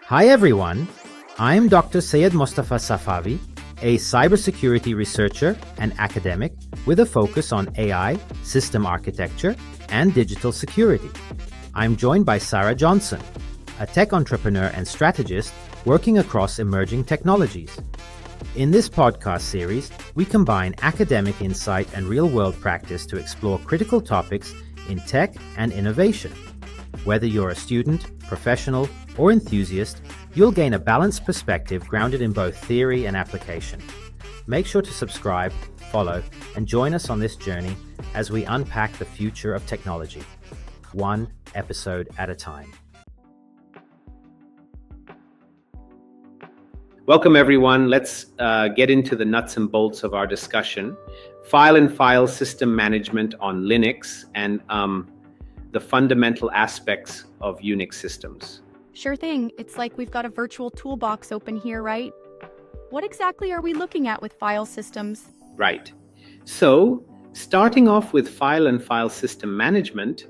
Hi everyone, I'm Dr. Syed Mustafa Safavi, a cybersecurity researcher and academic with a focus on AI, system architecture, and digital security. I'm joined by Sarah Johnson, a tech entrepreneur and strategist working across emerging technologies. In this podcast series, we combine academic insight and real-world practice to explore critical topics in tech and innovation. Whether you're a student, professional, or enthusiast, you'll gain a balanced perspective grounded in both theory and application. Make sure to subscribe, follow, and join us on this journey as we unpack the future of technology, one episode at a time. Welcome everyone. Let's get into the nuts and bolts of our discussion. File system management on Linux and the fundamental aspects of Unix systems. Sure thing. It's like we've got a virtual toolbox open here, right? What exactly are we looking at with file systems? Right. So, starting off with file system management,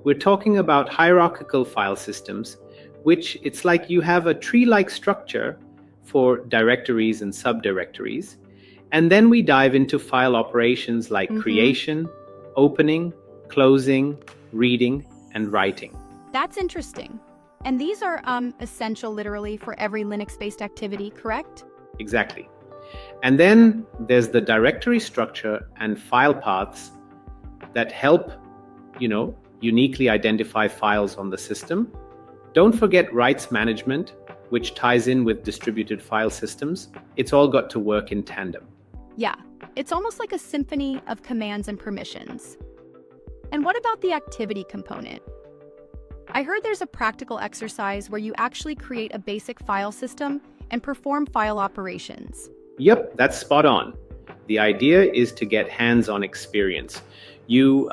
we're talking about hierarchical file systems, which it's like you have a tree-like structure for directories and subdirectories. And then we dive into file operations like creation, opening, closing, reading, and writing. That's interesting. And these are essential literally for every Linux-based activity, correct? Exactly. And then there's the directory structure and file paths that help, uniquely identify files on the system. Don't forget rights management, which ties in with distributed file systems. It's all got to work in tandem. Yeah, it's almost like a symphony of commands and permissions. And what about the activity component? I heard there's a practical exercise where you actually create a basic file system and perform file operations. Yep, that's spot on. The idea is to get hands-on experience. You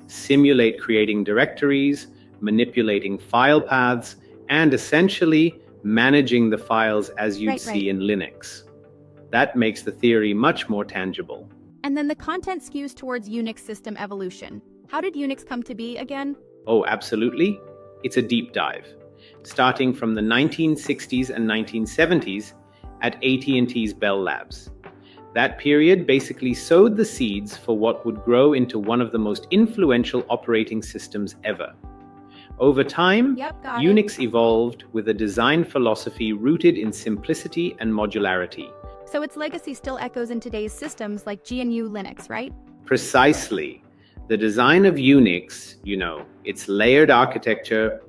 simulate creating directories, manipulating file paths, and essentially managing the files as you'd see in Linux. That makes the theory much more tangible. And then the content skews towards Unix system evolution. How did Unix come to be again? Oh, absolutely. It's a deep dive. Starting from the 1960s and 1970s at AT&T's Bell Labs. That period basically sowed the seeds for what would grow into one of the most influential operating systems ever. Over time, Unix evolved with a design philosophy rooted in simplicity and modularity. So its legacy still echoes in today's systems like GNU Linux, right? Precisely. The design of Unix, its layered architecture,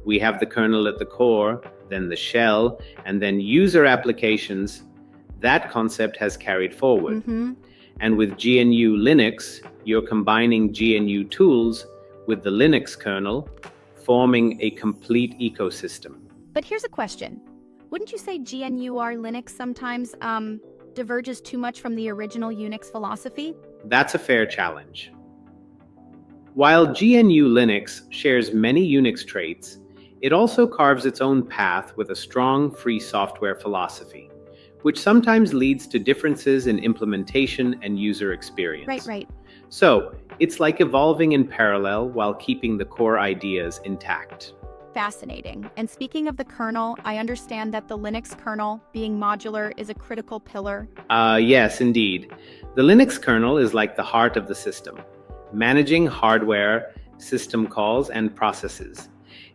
we have the kernel at the core, then the shell, and then user applications, that concept has carried forward. And with GNU Linux, you're combining GNU tools with the Linux kernel, forming a complete ecosystem. But here's a question. Wouldn't you say GNU Linux sometimes diverges too much from the original Unix philosophy? That's a fair challenge. While GNU Linux shares many Unix traits, it also carves its own path with a strong free software philosophy, which sometimes leads to differences in implementation and user experience. Right. So, it's like evolving in parallel while keeping the core ideas intact. Fascinating. And speaking of the kernel, I understand that the Linux kernel, being modular, is a critical pillar. Yes, indeed. The Linux kernel is like the heart of the system, managing hardware, system calls, and processes.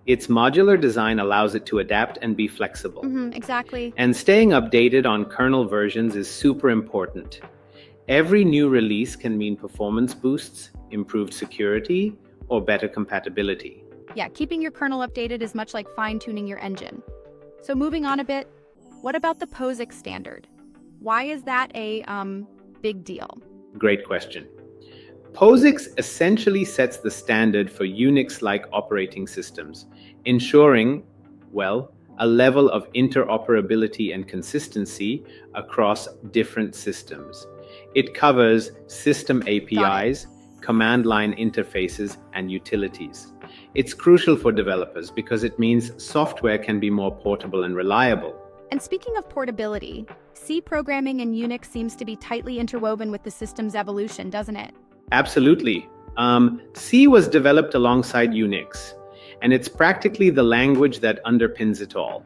Its modular design allows it to adapt and be flexible. Exactly. And staying updated on kernel versions is super important. Every new release can mean performance boosts, improved security, or better compatibility. Yeah, keeping your kernel updated is much like fine-tuning your engine. So moving on a bit, what about the POSIX standard? Why is that a big deal? Great question. POSIX essentially sets the standard for Unix-like operating systems, ensuring, a level of interoperability and consistency across different systems. It covers system APIs, command line interfaces, and utilities. It's crucial for developers because it means software can be more portable and reliable. And speaking of portability, C programming in Unix seems to be tightly interwoven with the system's evolution, doesn't it? Absolutely. C was developed alongside Unix, and it's practically the language that underpins it all.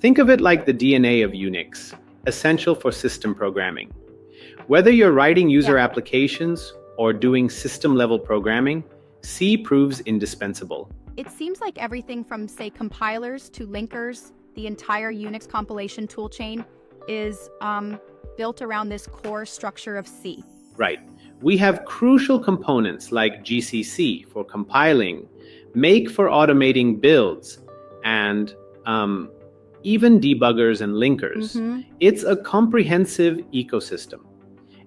Think of it like the DNA of Unix, essential for system programming. Whether you're writing user applications or doing system-level programming, C proves indispensable. It seems like everything from, say, compilers to linkers, the entire Unix compilation toolchain is built around this core structure of C. Right. We have crucial components like GCC for compiling, make for automating builds, and even debuggers and linkers. It's a comprehensive ecosystem.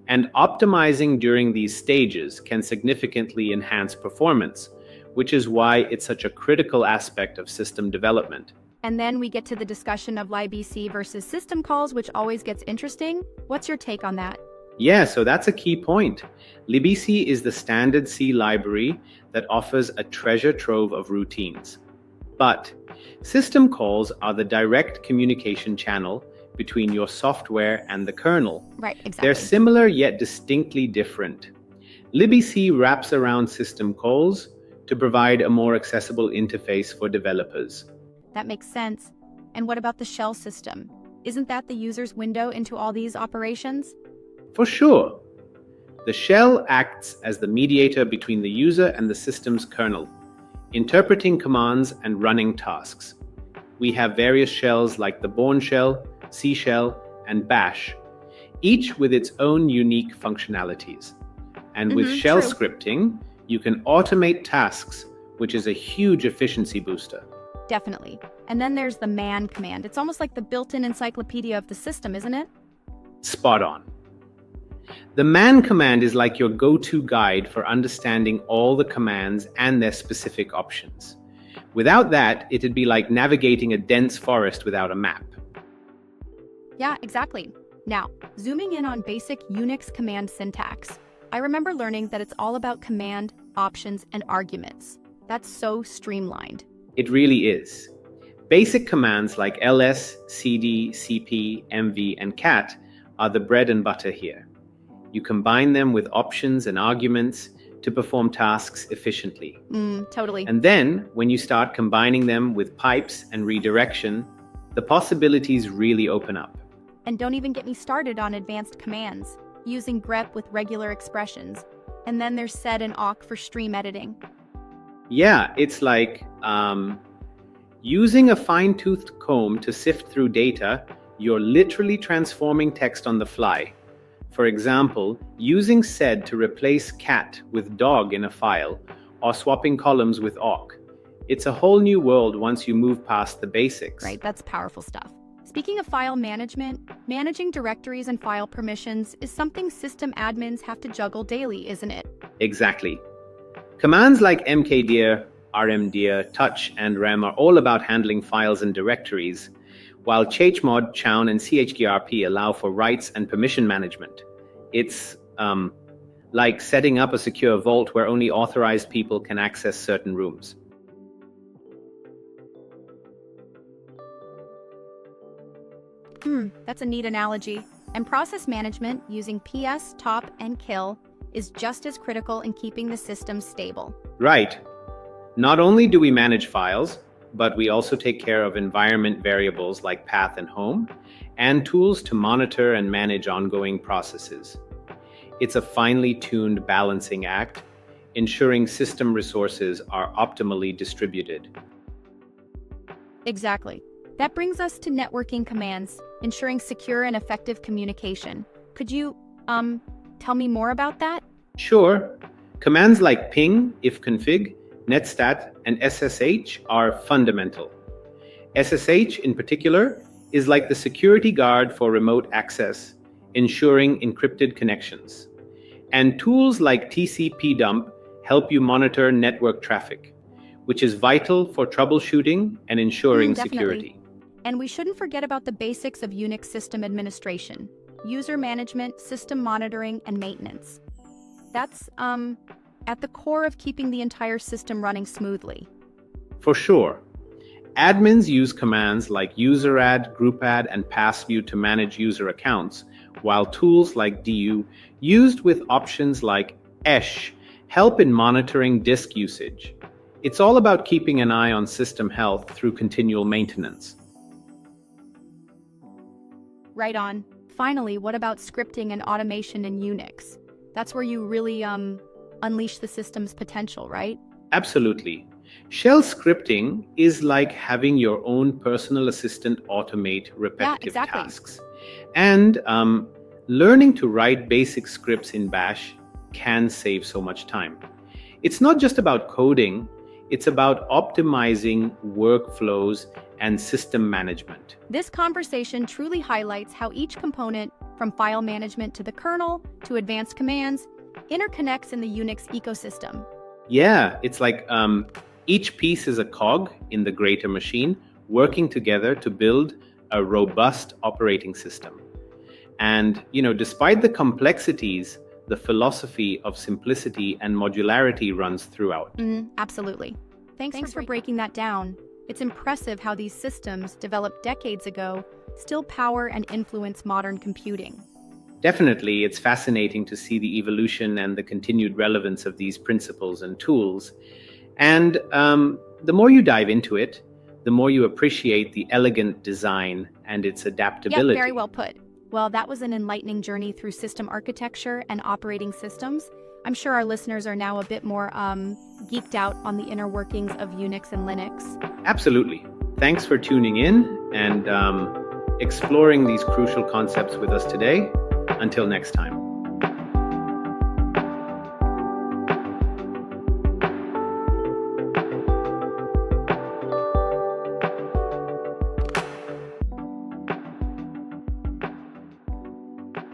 And optimizing during these stages can significantly enhance performance, which is why it's such a critical aspect of system development. And then we get to the discussion of libc versus system calls, which always gets interesting. What's your take on that? Yeah, so that's a key point. libc is the standard C library that offers a treasure trove of routines. But system calls are the direct communication channel between your software and the kernel. Right, exactly. They're similar yet distinctly different. libc wraps around system calls to provide a more accessible interface for developers. That makes sense. And what about the shell system? Isn't that the user's window into all these operations? For sure. The shell acts as the mediator between the user and the system's kernel, interpreting commands and running tasks. We have various shells like the Bourne shell, C shell, and Bash, each with its own unique functionalities. And with shell scripting, you can automate tasks, which is a huge efficiency booster. Definitely. And then there's the man command. It's almost like the built-in encyclopedia of the system, isn't it? Spot on. The man command is like your go-to guide for understanding all the commands and their specific options. Without that, it'd be like navigating a dense forest without a map. Yeah, exactly. Now, zooming in on basic Unix command syntax, I remember learning that it's all about command, options, and arguments. That's so streamlined. It really is. Basic commands like ls, cd, cp, mv, and cat are the bread and butter here. You combine them with options and arguments to perform tasks efficiently. Totally. And then, when you start combining them with pipes and redirection, the possibilities really open up. And don't even get me started on advanced commands, using grep with regular expressions. And then there's sed and awk for stream editing. Yeah, it's like using a fine-toothed comb to sift through data. You're literally transforming text on the fly. For example, using sed to replace cat with dog in a file, or swapping columns with awk. It's a whole new world once you move past the basics. Right, that's powerful stuff. Speaking of file management, managing directories and file permissions is something system admins have to juggle daily, isn't it? Exactly. Commands like mkdir, rmdir, touch, and rem are all about handling files and directories, while chmod, chown, and chgrp allow for rights and permission management. It's like setting up a secure vault where only authorized people can access certain rooms. That's a neat analogy. And process management using ps, top, and kill is just as critical in keeping the system stable. Right. Not only do we manage files, but we also take care of environment variables like path and home, and tools to monitor and manage ongoing processes. It's a finely tuned balancing act, ensuring system resources are optimally distributed. Exactly. That brings us to networking commands, ensuring secure and effective communication. Could you, tell me more about that? Sure. Commands like ping, ifconfig, netstat, and SSH are fundamental. SSH, in particular, is like the security guard for remote access, ensuring encrypted connections. And tools like tcpdump help you monitor network traffic, which is vital for troubleshooting and ensuring security. And we shouldn't forget about the basics of Unix system administration, user management, system monitoring, and maintenance. That's, at the core of keeping the entire system running smoothly. For sure. Admins use commands like useradd, groupadd, and passview to manage user accounts, while tools like du, used with options like esh, help in monitoring disk usage. It's all about keeping an eye on system health through continual maintenance. Right on. Finally, what about scripting and automation in Unix? That's where you really unleash the system's potential, right? Absolutely. Shell scripting is like having your own personal assistant automate repetitive tasks. And learning to write basic scripts in Bash can save so much time. It's not just about coding, it's about optimizing workflows and system management. This conversation truly highlights how each component, from file management to the kernel to advanced commands, interconnects in the Unix ecosystem. Yeah, it's like each piece is a cog in the greater machine, working together to build a robust operating system. And, despite the complexities, the philosophy of simplicity and modularity runs throughout. Absolutely. Thanks for breaking that down. It's impressive how these systems, developed decades ago, still power and influence modern computing. Definitely, it's fascinating to see the evolution and the continued relevance of these principles and tools. And the more you dive into it, the more you appreciate the elegant design and its adaptability. Yeah, very well put. Well, that was an enlightening journey through system architecture and operating systems. I'm sure our listeners are now a bit more geeked out on the inner workings of Unix and Linux. Absolutely. Thanks for tuning in and exploring these crucial concepts with us today. Until next time.